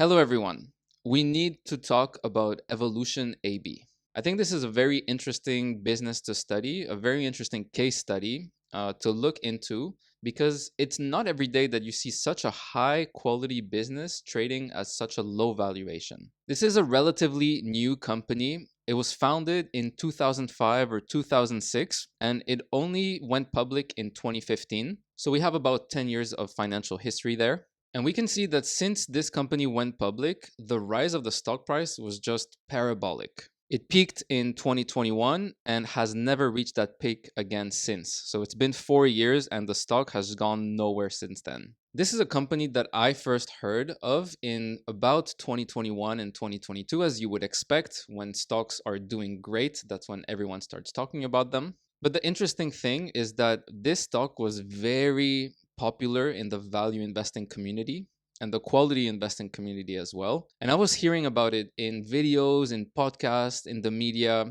Hello, everyone. We need to talk about evolution AB. I think this is a very interesting business to study, a very interesting case study to look into because it's not every day that you see such a high quality business trading at such a low valuation. This is a relatively new company. It was founded in 2005 or 2006, and it only went public in 2015. So we have about 10 years of financial history there. And we can see that since this company went public, the rise of the stock price was just parabolic. It peaked in 2021 and has never reached that peak again since. So it's been 4 years and the stock has gone nowhere since then. This is a company that I first heard of in about 2021 and 2022, as you would expect. When stocks are doing great, that's when everyone starts talking about them. But the interesting thing is that this stock was very popular in the value investing community and the quality investing community as well. And I was hearing about it in videos, in podcasts, in the media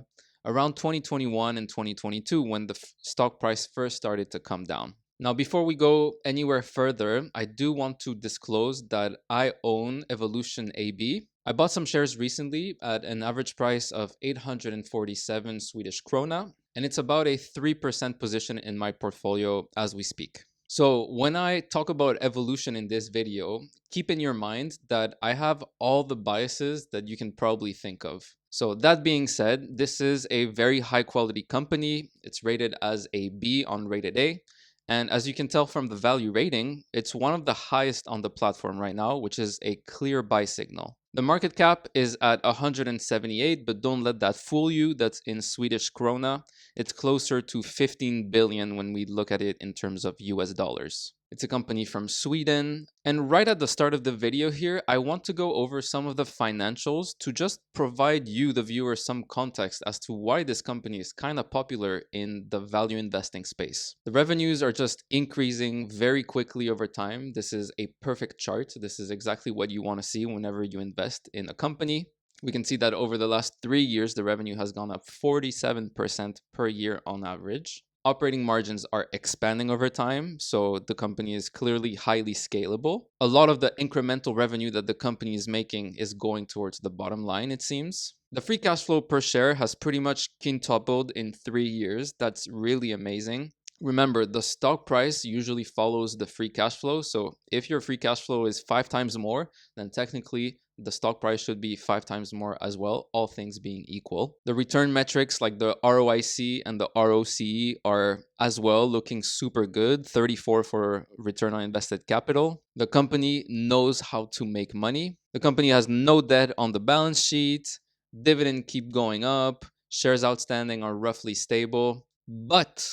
around 2021 and 2022 when the stock price first started to come down. Now, before we go anywhere further, I do want to disclose that I own Evolution AB. I bought some shares recently at an average price of 847 Swedish krona, and it's about a 3% position in my portfolio as we speak. So when I talk about evolution in this video, keep in your mind that I have all the biases that you can probably think of. So that being said, this is a very high quality company. It's rated as a B on rated A. And as you can tell from the value rating, it's one of the highest on the platform right now, which is a clear buy signal. The market cap is at 178, but don't let that fool you. That's in Swedish krona. It's closer to 15 billion when we look at it in terms of US dollars. It's a company from Sweden. And right at the start of the video here, I want to go over some of the financials to just provide you, the viewer, some context as to why this company is kind of popular in the value investing space. The revenues are just increasing very quickly over time. This is a perfect chart. This is exactly what you want to see whenever you invest in a company. We can see that over the last 3 years, the revenue has gone up 47% per year on average. Operating margins are expanding over time, so the company is clearly highly scalable. A lot of the incremental revenue that the company is making is going towards the bottom line, it seems. The free cash flow per share has pretty much quintupled in 3 years. That's really amazing. Remember, the stock price usually follows the free cash flow. So if your free cash flow is 5 times more, then technically the stock price should be 5 times more as well, all things being equal. The return metrics like the ROIC and the ROCE are as well looking super good, 34 for return on invested capital. The company knows how to make money. The company has no debt on the balance sheet. Dividend keep going up. Shares outstanding are roughly stable. But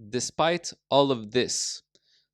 despite all of this,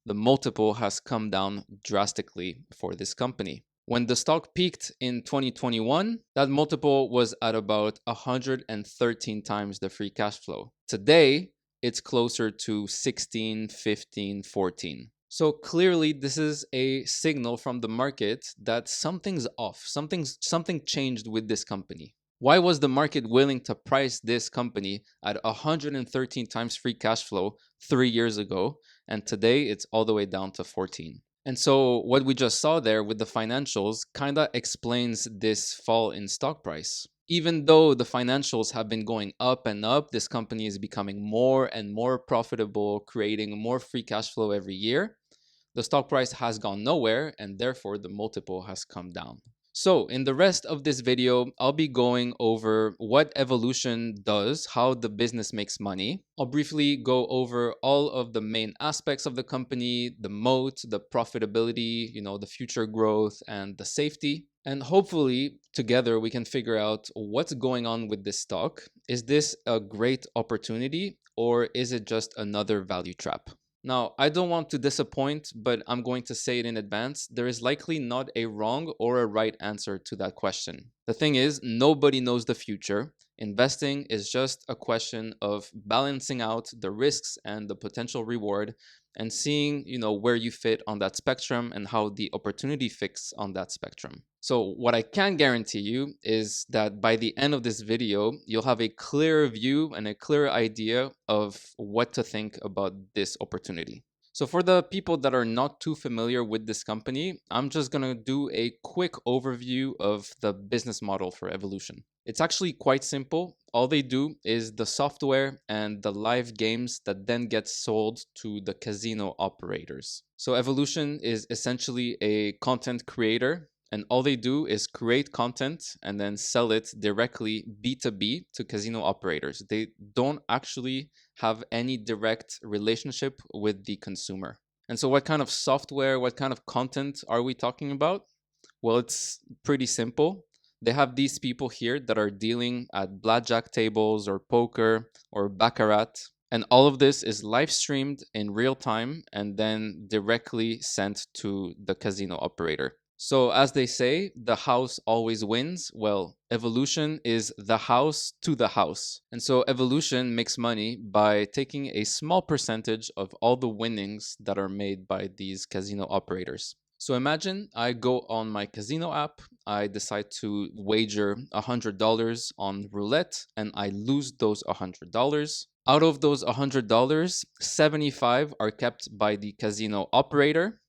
the multiple has come down drastically for this company. When the stock peaked in 2021, that multiple was at about 113 times the free cash flow. Today, it's closer to 16, 15, 14. So clearly, this is a signal from the market that something's off. Something changed with this company. Why was the market willing to price this company at 113 times free cash flow 3 years ago? And today it's all the way down to 14. And so what we just saw there with the financials kind of explains this fall in stock price. Even though the financials have been going up and up, this company is becoming more and more profitable, creating more free cash flow every year. The stock price has gone nowhere, and therefore the multiple has come down. So in the rest of this video, I'll be going over what Evolution does, how the business makes money. I'll briefly go over all of the main aspects of the company, the moat, the profitability, the future growth, and the safety. And hopefully together we can figure out what's going on with this stock. Is this a great opportunity or is it just another value trap? Now, I don't want to disappoint, but I'm going to say it in advance. There is likely not a wrong or a right answer to that question. The thing is, nobody knows the future. Investing is just a question of balancing out the risks and the potential reward and seeing, where you fit on that spectrum and how the opportunity fits on that spectrum. So what I can guarantee you is that by the end of this video, you'll have a clearer view and a clearer idea of what to think about this opportunity. So, for the people that are not too familiar with this company, I'm just going to do a quick overview of the business model for Evolution. It's actually quite simple. All they do is the software and the live games that then get sold to the casino operators. So, Evolution is essentially a content creator, and all they do is create content and then sell it directly B2B to casino operators. They don't actually have any direct relationship with the consumer. And so, what kind of software, what kind of content are we talking about? Well, it's pretty simple. They have these people here that are dealing at blackjack tables or poker or baccarat. And all of this is live streamed in real time and then directly sent to the casino operator. So, as they say, the house always wins. Well, Evolution is the house to the house. And so, Evolution makes money by taking a small percentage of all the winnings that are made by these casino operators. So, imagine I go on my casino app, I decide to wager $100 on roulette, and I lose those $100. Out of those $100, 75 are kept by the casino operator,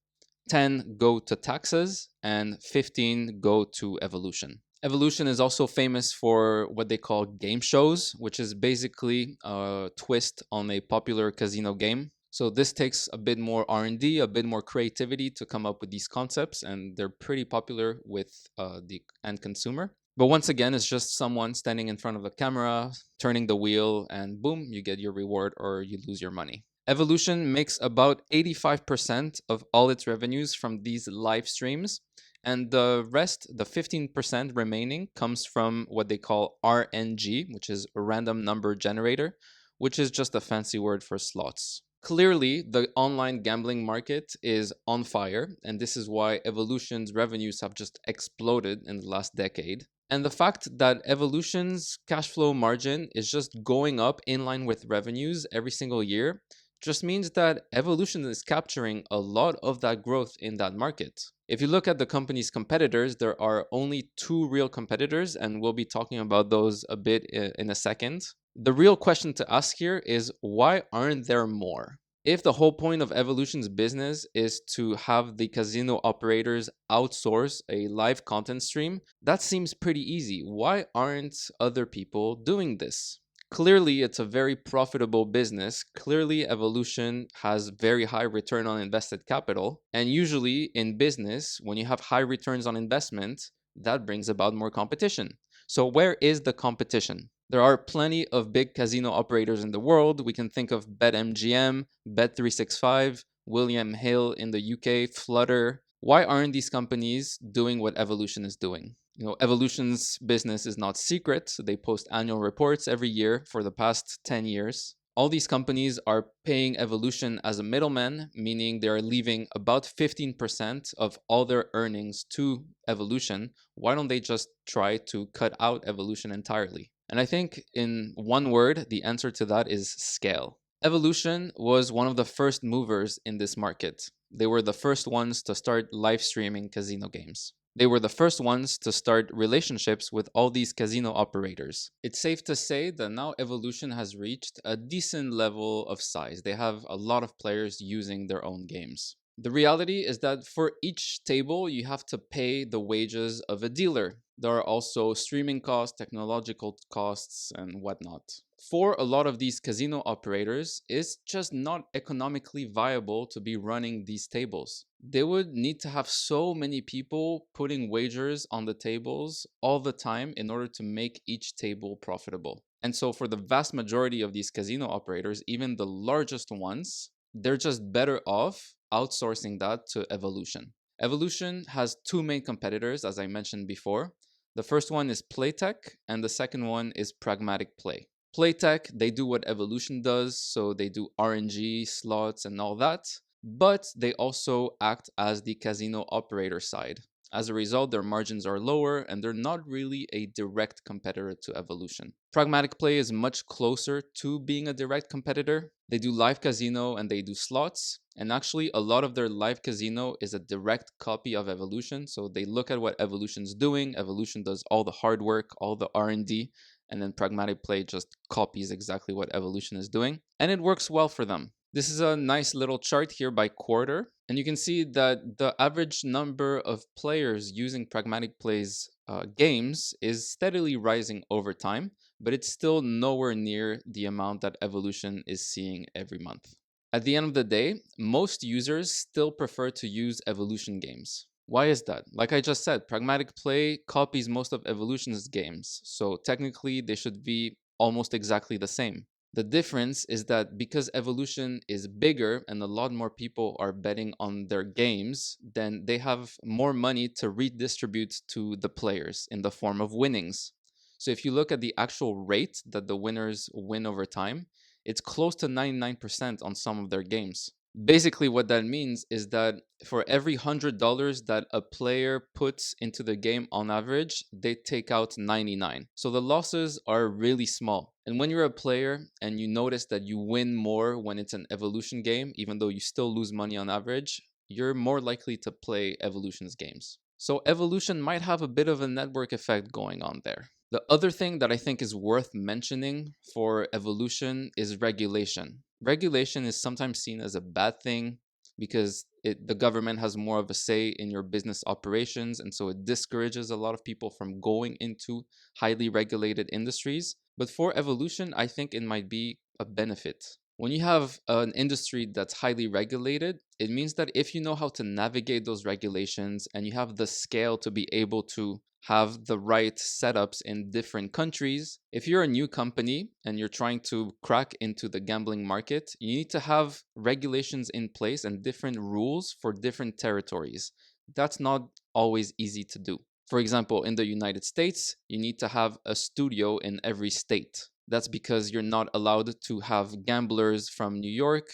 10 go to taxes, and 15 go to Evolution. Evolution is also famous for what they call game shows, which is basically a twist on a popular casino game. So this takes a bit more R&D, a bit more creativity to come up with these concepts, and they're pretty popular with the end consumer. But once again, it's just someone standing in front of the camera, turning the wheel, and boom, you get your reward or you lose your money. Evolution makes about 85% of all its revenues from these live streams, and the rest, the 15% remaining, comes from what they call RNG, which is a random number generator, which is just a fancy word for slots. Clearly, the online gambling market is on fire, and this is why Evolution's revenues have just exploded in the last decade. And the fact that Evolution's cash flow margin is just going up in line with revenues every single year just means that Evolution is capturing a lot of that growth in that market. If you look at the company's competitors, there are only two real competitors, and we'll be talking about those a bit in a second. The real question to ask here is why aren't there more? If the whole point of Evolution's business is to have the casino operators outsource a live content stream, that seems pretty easy. Why aren't other people doing this? Clearly, it's a very profitable business. Clearly, Evolution has very high return on invested capital. And usually in business, when you have high returns on investment, that brings about more competition. So, where is the competition? There are plenty of big casino operators in the world. We can think of BetMGM, Bet365, William Hill in the UK, Flutter. Why aren't these companies doing what Evolution is doing? Evolution's business is not secret. They post annual reports every year for the past 10 years. All these companies are paying Evolution as a middleman, meaning they are leaving about 15% of all their earnings to Evolution. Why don't they just try to cut out Evolution entirely? And I think in one word, the answer to that is scale. Evolution was one of the first movers in this market. They were the first ones to start live streaming casino games. They were the first ones to start relationships with all these casino operators. It's safe to say that now Evolution has reached a decent level of size. They have a lot of players using their own games. The reality is that for each table, you have to pay the wages of a dealer. There are also streaming costs, technological costs, and whatnot. For a lot of these casino operators, it's just not economically viable to be running these tables. They would need to have so many people putting wagers on the tables all the time in order to make each table profitable. And so, for the vast majority of these casino operators, even the largest ones, they're just better off outsourcing that to Evolution. Evolution has two main competitors, as I mentioned before. The first one is Playtech, and the second one is Pragmatic Play. Playtech, they do what Evolution does, so they do RNG, slots, and all that, but they also act as the casino operator side. As a result, their margins are lower and they're not really a direct competitor to Evolution. Pragmatic Play is much closer to being a direct competitor. They do live casino and they do slots. And actually, a lot of their live casino is a direct copy of Evolution. So they look at what Evolution's doing. Evolution does all the hard work, all the R&D, and then Pragmatic Play just copies exactly what Evolution is doing. And it works well for them. This is a nice little chart here by quarter, and you can see that the average number of players using Pragmatic Play's games is steadily rising over time, but it's still nowhere near the amount that Evolution is seeing every month. At the end of the day, most users still prefer to use Evolution games. Why is that? Like I just said, Pragmatic Play copies most of Evolution's games, so technically they should be almost exactly the same. The difference is that because Evolution is bigger and a lot more people are betting on their games, then they have more money to redistribute to the players in the form of winnings. So if you look at the actual rate that the winners win over time, it's close to 99% on some of their games. Basically, what that means is that for every $100 that a player puts into the game on average, they take out 99. So the losses are really small. And when you're a player and you notice that you win more when it's an Evolution game, even though you still lose money on average, you're more likely to play Evolution's games. So Evolution might have a bit of a network effect going on there. The other thing that I think is worth mentioning for Evolution is regulation. Regulation is sometimes seen as a bad thing because the government has more of a say in your business operations, and so it discourages a lot of people from going into highly regulated industries. But for Evolution, I think it might be a benefit. When you have an industry that's highly regulated, it means that if you know how to navigate those regulations and you have the scale to be able to have the right setups in different countries. If you're a new company and you're trying to crack into the gambling market, you need to have regulations in place and different rules for different territories. That's not always easy to do. For example, in the United States, you need to have a studio in every state. That's because you're not allowed to have gamblers from New York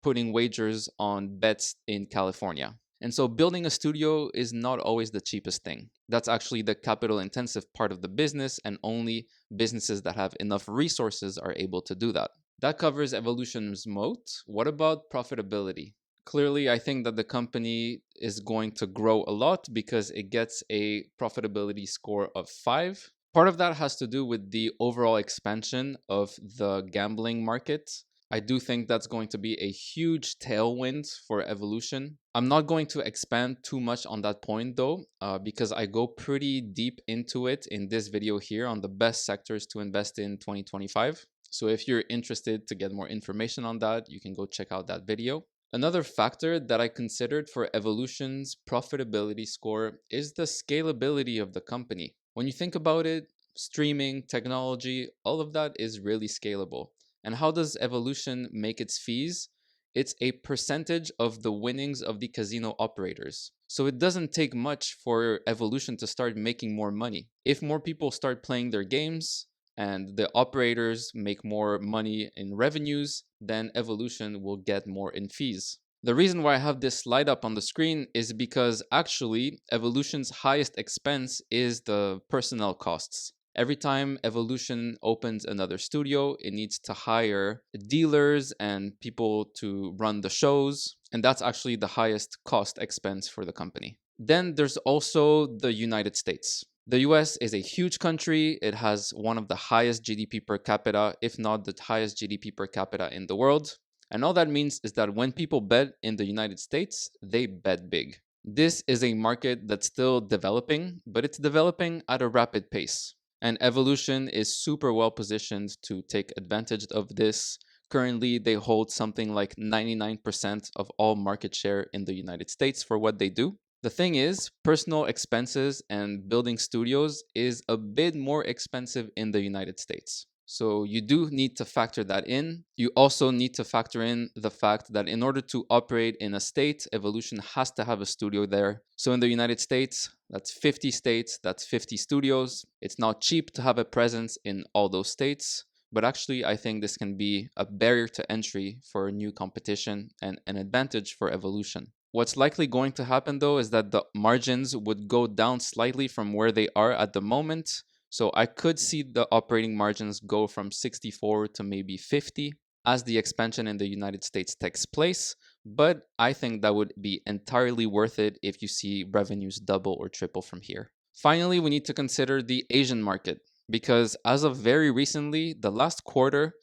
putting wagers on bets in California. And so building a studio is not always the cheapest thing. That's actually the capital intensive part of the business, and only businesses that have enough resources are able to do that. That covers Evolution's moat. What about profitability? Clearly, I think that the company is going to grow a lot because it gets a profitability score of 5. Part of that has to do with the overall expansion of the gambling market. I do think that's going to be a huge tailwind for Evolution. I'm not going to expand too much on that point though, because I go pretty deep into it in this video here on the best sectors to invest in 2025. So if you're interested to get more information on that, you can go check out that video. Another factor that I considered for Evolution's profitability score is the scalability of the company. When you think about it, streaming, technology, all of that is really scalable. And how does Evolution make its fees? It's a percentage of the winnings of the casino operators. So it doesn't take much for Evolution to start making more money. If more people start playing their games and the operators make more money in revenues, then Evolution will get more in fees. The reason why I have this slide up on the screen is because actually Evolution's highest expense is the personnel costs. Every time Evolution opens another studio, it needs to hire dealers and people to run the shows, and that's actually the highest cost expense for the company. Then there's also the United States. The US is a huge country. It has one of the highest GDP per capita, if not the highest GDP per capita in the world. And all that means is that when people bet in the United States, they bet big. This is a market that's still developing, but it's developing at a rapid pace. And Evolution is super well positioned to take advantage of this. Currently, they hold something like 99% of all market share in the United States for what they do. The thing is, personal expenses and building studios is a bit more expensive in the United States. So you do need to factor that in. You also need to factor in the fact that in order to operate in a state, Evolution has to have a studio there. So in the United States, that's 50 states, that's 50 studios. It's not cheap to have a presence in all those states. But actually, I think this can be a barrier to entry for new competition and an advantage for Evolution. What's likely going to happen though is that the margins would go down slightly from where they are at the moment. So I could see the operating margins go from 64 to maybe 50 as the expansion in the United States takes place. But I think that would be entirely worth it if you see revenues double or triple from here. Finally, we need to consider the Asian market because as of very recently, the last quarter,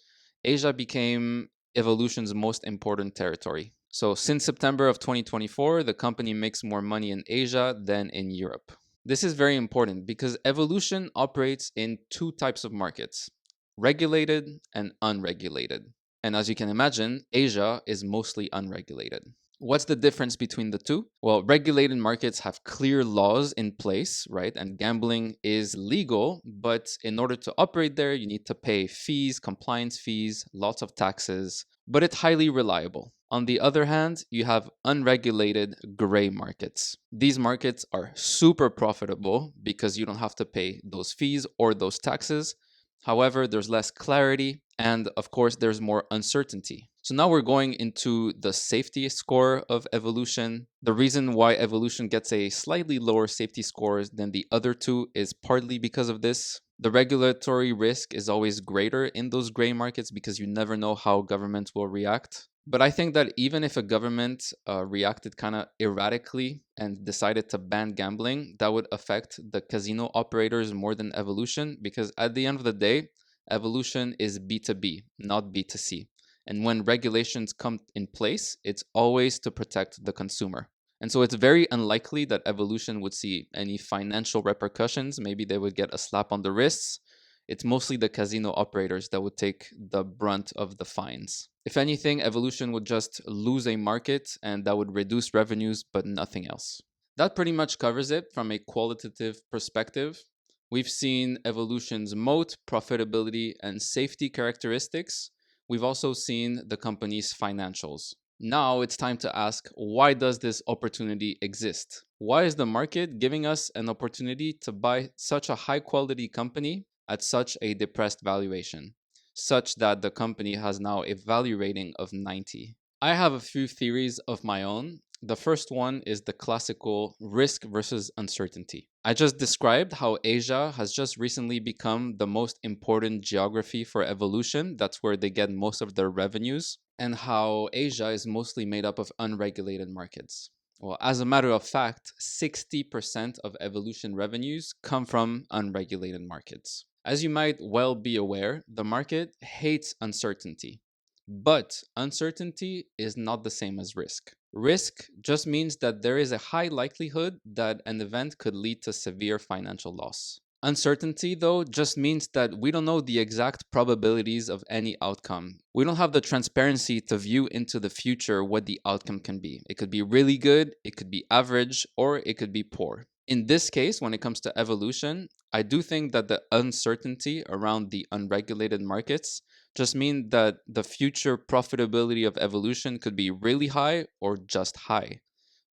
Asia became Evolution's most important territory. So since September of 2024, the company makes more money in Asia than in Europe. This is very important because Evolution operates in two types of markets: regulated and unregulated. And as you can imagine, Asia is mostly unregulated. What's the difference between the two? Well, regulated markets have clear laws in place, right? And gambling is legal, but in order to operate there, you need to pay fees, compliance fees, lots of taxes, but it's highly reliable. On the other hand, you have unregulated gray markets. These markets are super profitable because you don't have to pay those fees or those taxes. However, there's less clarity and, of course, there's more uncertainty. So now we're going into the safety score of Evolution. The reason why Evolution gets a slightly lower safety score than the other two is partly because of this. The regulatory risk is always greater in those gray markets because you never know how governments will react. But I think that even if a government reacted kind of erratically and decided to ban gambling, that would affect the casino operators more than Evolution because at the end of the day, Evolution is B2B, not B2C. And when regulations come in place, it's always to protect the consumer. And so it's very unlikely that Evolution would see any financial repercussions. Maybe they would get a slap on the wrists. It's mostly the casino operators that would take the brunt of the fines. If anything, Evolution would just lose a market and that would reduce revenues, but nothing else. That pretty much covers it from a qualitative perspective. We've seen Evolution's moat, profitability, and safety characteristics. We've also seen the company's financials. Now it's time to ask, why does this opportunity exist? Why is the market giving us an opportunity to buy such a high quality company at such a depressed valuation, such that the company has now a value rating of 90? I have a few theories of my own. The first one is the classical risk versus uncertainty. I just described how Asia has just recently become the most important geography for Evolution. That's where they get most of their revenues, and how Asia is mostly made up of unregulated markets. Well, as a matter of fact, 60% of Evolution revenues come from unregulated markets. As you might well be aware, the market hates uncertainty. But uncertainty is not the same as risk. Risk just means that there is a high likelihood that an event could lead to severe financial loss. Uncertainty, though, just means that we don't know the exact probabilities of any outcome. We don't have the transparency to view into the future what the outcome can be. It could be really good, it could be average, or it could be poor. In this case, when it comes to Evolution, I do think that the uncertainty around the unregulated markets just mean that the future profitability of Evolution could be really high or just high.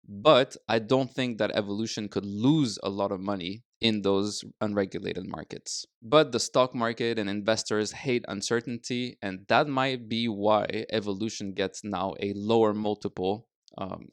But I don't think that Evolution could lose a lot of money in those unregulated markets. But the stock market and investors hate uncertainty, and that might be why Evolution gets now a lower multiple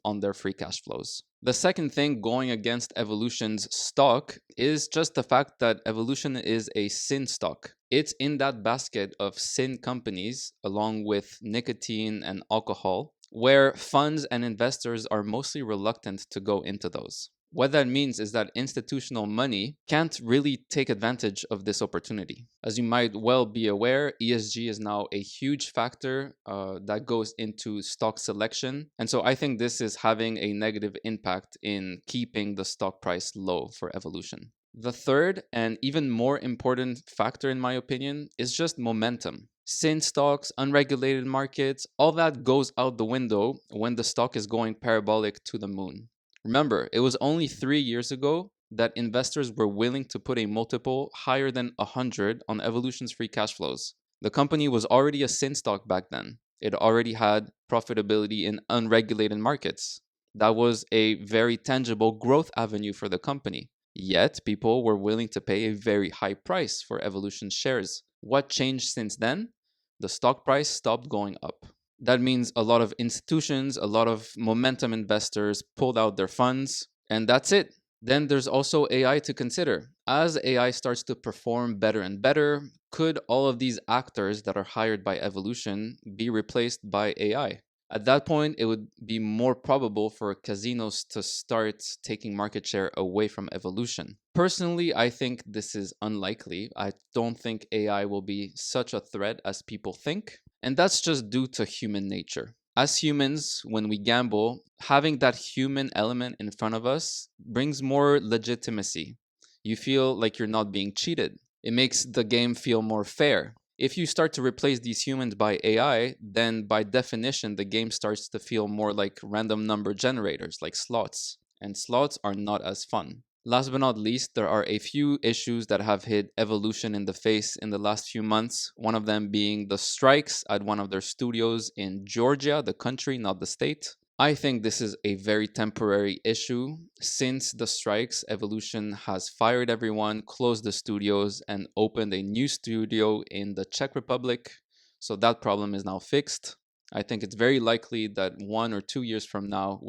on their free cash flows. The second thing going against Evolution's stock is just the fact that Evolution is a sin stock. It's in that basket of sin companies, along with nicotine and alcohol, where funds and investors are mostly reluctant to go into those. What that means is that institutional money can't really take advantage of this opportunity. As you might well be aware, ESG is now a huge factor that goes into stock selection. And so I think this is having a negative impact in keeping the stock price low for Evolution. The third and even more important factor, in my opinion, is just momentum. Sin stocks, unregulated markets, all that goes out the window when the stock is going parabolic to the moon. Remember, it was only 3 years ago that investors were willing to put a multiple higher than 100 on Evolution's free cash flows. The company was already a sin stock back then. It already had profitability in unregulated markets. That was a very tangible growth avenue for the company. Yet, people were willing to pay a very high price for Evolution shares. What changed since then? The stock price stopped going up. That means a lot of institutions, a lot of momentum investors pulled out their funds, and that's it. Then there's also AI to consider. As AI starts to perform better and better, could all of these actors that are hired by Evolution be replaced by AI? At that point, it would be more probable for casinos to start taking market share away from Evolution. Personally, I think this is unlikely. I don't think AI will be such a threat as people think. And that's just due to human nature. As humans, when we gamble, having that human element in front of us brings more legitimacy. You feel like you're not being cheated. It makes the game feel more fair. If you start to replace these humans by AI, then by definition, the game starts to feel more like random number generators, like slots. And slots are not as fun. Last but not least, there are a few issues that have hit Evolution in the face in the last few months. One of them being the strikes at one of their studios in Georgia, the country, not the state. I think this is a very temporary issue. Since the strikes, Evolution has fired everyone, closed the studios, and opened a new studio in the Czech Republic. So that problem is now fixed. I think it's very likely that 1 or 2 years from now,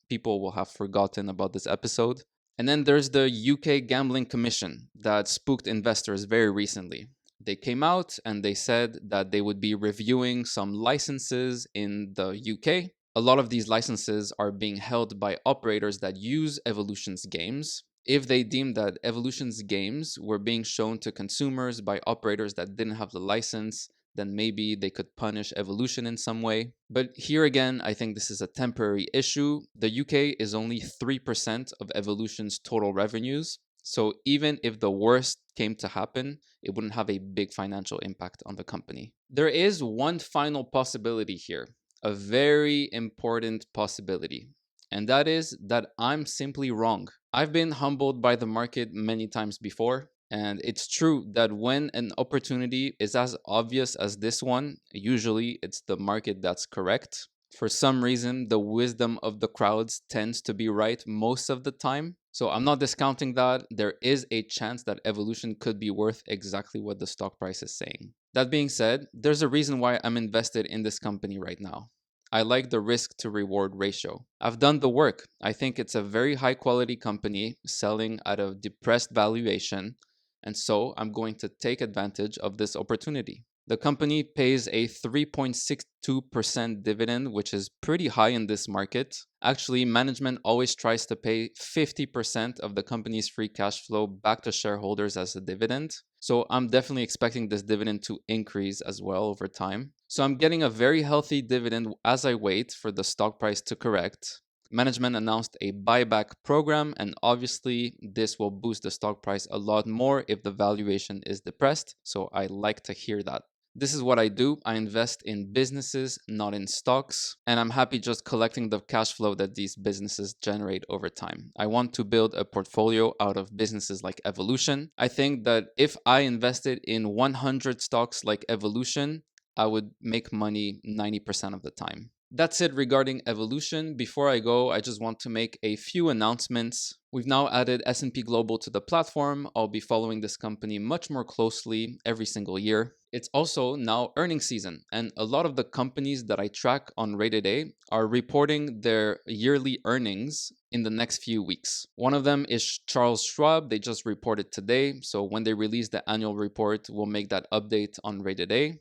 people will have forgotten about this episode. And then there's the UK Gambling Commission that spooked investors very recently. They came out and they said that they would be reviewing some licenses in the UK. A lot of these licenses are being held by operators that use Evolution's games. If they deemed that Evolution's games were being shown to consumers by operators that didn't have the license, then maybe they could punish Evolution in some way. But here again, I think this is a temporary issue. The UK is only 3% of Evolution's total revenues. So even if the worst came to happen, it wouldn't have a big financial impact on the company. There is one final possibility here, a very important possibility. And that is that I'm simply wrong. I've been humbled by the market many times before. And it's true that when an opportunity is as obvious as this one, usually it's the market that's correct. For some reason, the wisdom of the crowds tends to be right most of the time. So I'm not discounting that. There is a chance that Evolution could be worth exactly what the stock price is saying. That being said, there's a reason why I'm invested in this company right now. I like the risk to reward ratio. I've done the work. I think it's a very high quality company selling at a depressed valuation, and so I'm going to take advantage of this opportunity. The company pays a 3.62% dividend, which is pretty high in this market. Actually, management always tries to pay 50% of the company's free cash flow back to shareholders as a dividend. So I'm definitely expecting this dividend to increase as well over time. So I'm getting a very healthy dividend as I wait for the stock price to correct. Management announced a buyback program, and obviously, this will boost the stock price a lot more if the valuation is depressed. So I like to hear that. This is what I do. I invest in businesses, not in stocks, and I'm happy just collecting the cash flow that these businesses generate over time. I want to build a portfolio out of businesses like Evolution. I think that if I invested in 100 stocks like Evolution, I would make money 90% of the time. That's it regarding Evolution. Before I go, I just want to make a few announcements. We've now added S&P Global to the platform. I'll be following this company much more closely every single year. It's also now earnings season, and a lot of the companies that I track on Rated A are reporting their yearly earnings in the next few weeks. One of them is Charles Schwab. They just reported today, so when they release the annual report, we'll make that update on Rated A.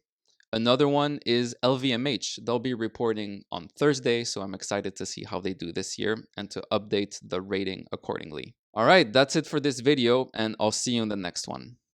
Another one is LVMH. They'll be reporting on Thursday, so I'm excited to see how they do this year and to update the rating accordingly. All right, that's it for this video, and I'll see you in the next one.